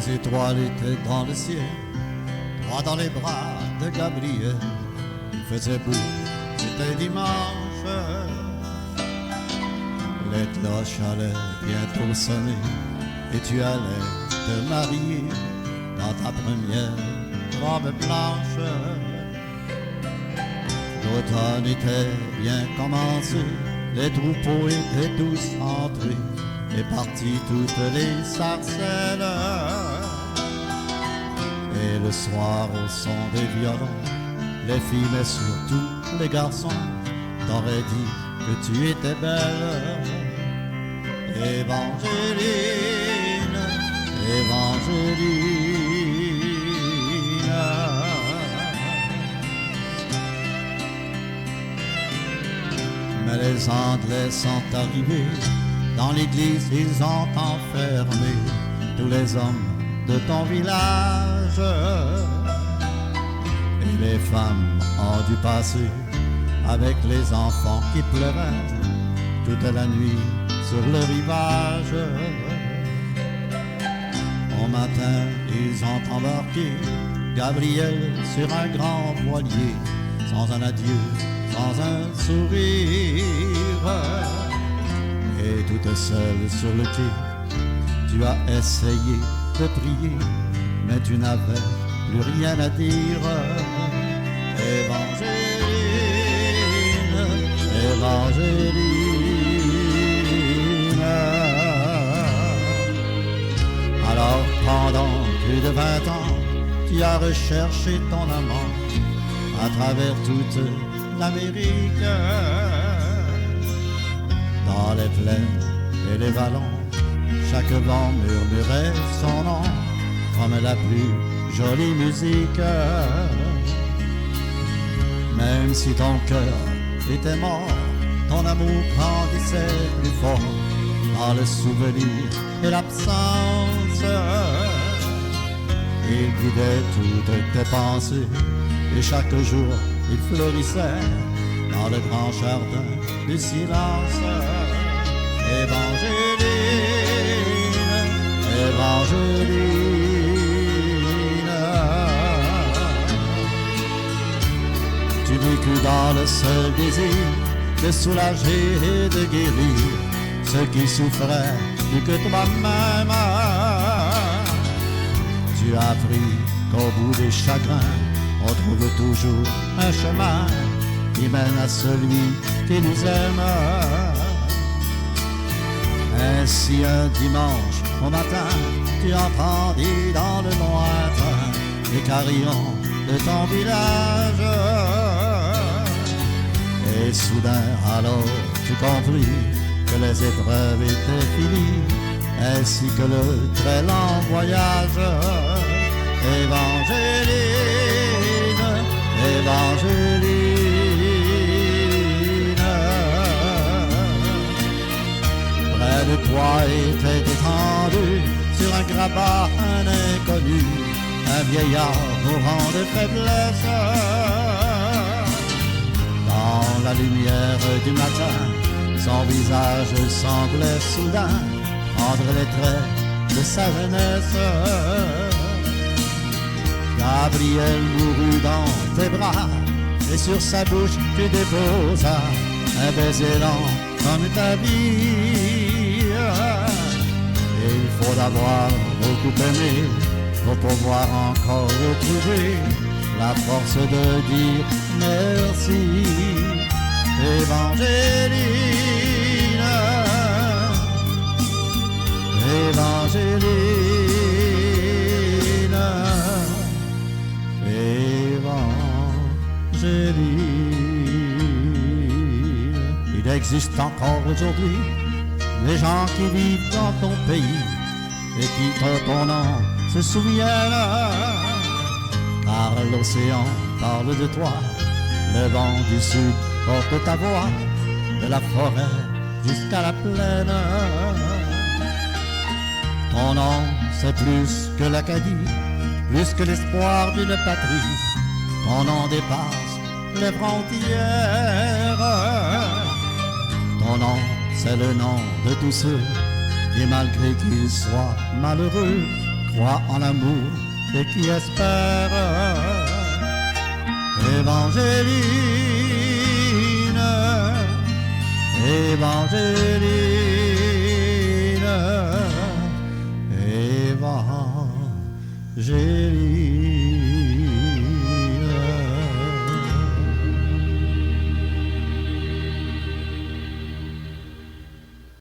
Les étoiles étaient dans le ciel, droit dans les bras de Gabriel. Il faisait beau, c'était dimanche. Les cloches allaient bientôt sonner et tu allais te marier dans ta première robe blanche. L'automne était bien commencé, les troupeaux étaient tous entrés et partis toutes les sarcelles. Et le soir au son des violons, les filles mais surtout les garçons t'auraient dit que tu étais belle. Évangéline, Évangéline. Mais les Anglais sont arrivés, dans l'église ils ont enfermé tous les hommes de ton village. Et les femmes ont dû passer avec les enfants qui pleuraient toute la nuit sur le rivage. Au matin, ils ont embarqué Gabriel sur un grand voilier, sans un adieu, sans un sourire. Et toute seule sur le quai, tu as essayé de prier, mais tu n'avais plus rien à dire. Évangéline, Évangéline. Alors pendant plus de 20 ans, tu as recherché ton amant à travers toute l'Amérique. Dans les plaines et les vallons, chaque vent murmurait son nom comme la plus jolie musique. Même si ton cœur était mort, ton amour grandissait plus fort dans le souvenir et l'absence. Il guidait toutes tes pensées et chaque jour il fleurissait dans le grand jardin du silence. Évangéline, Évangéline. Tu vécus dans le seul désir de soulager et de guérir ceux qui souffraient plus que toi-même. Tu as appris qu'au bout des chagrins, on trouve toujours un chemin qui mène à celui qui nous aime. Ainsi un dimanche au matin, tu entendis dans le lointain les carillons de ton village. Et soudain alors tu compris que les épreuves étaient finies, ainsi que le très lent voyage. Évangéline, Évangéline. Près de toi était étendu sur un grabat un inconnu, un vieillard mourant de faiblesse. Dans la lumière du matin, son visage semblait soudain prendre les traits de sa jeunesse. Gabriel mourut dans tes bras et sur sa bouche tu déposas un baiser lent comme ta vie. Et il faut d'avoir beaucoup aimé pour pouvoir encore retrouver la force de dire merci. Évangéline, Évangéline, Évangéline. Il existe encore aujourd'hui des gens qui vivent dans ton pays et qui ton nom se souviennent. Car l'océan parle de toi, le vent du sud porte ta voix, de la forêt jusqu'à la plaine. Ton nom c'est plus que l'Acadie, plus que l'espoir d'une patrie. Ton nom dépasse les frontières. Ton nom c'est le nom de tous ceux qui malgré qu'ils soient malheureux croit en l'amour et qui espère. Évangéline, Évangéline, Évangéline.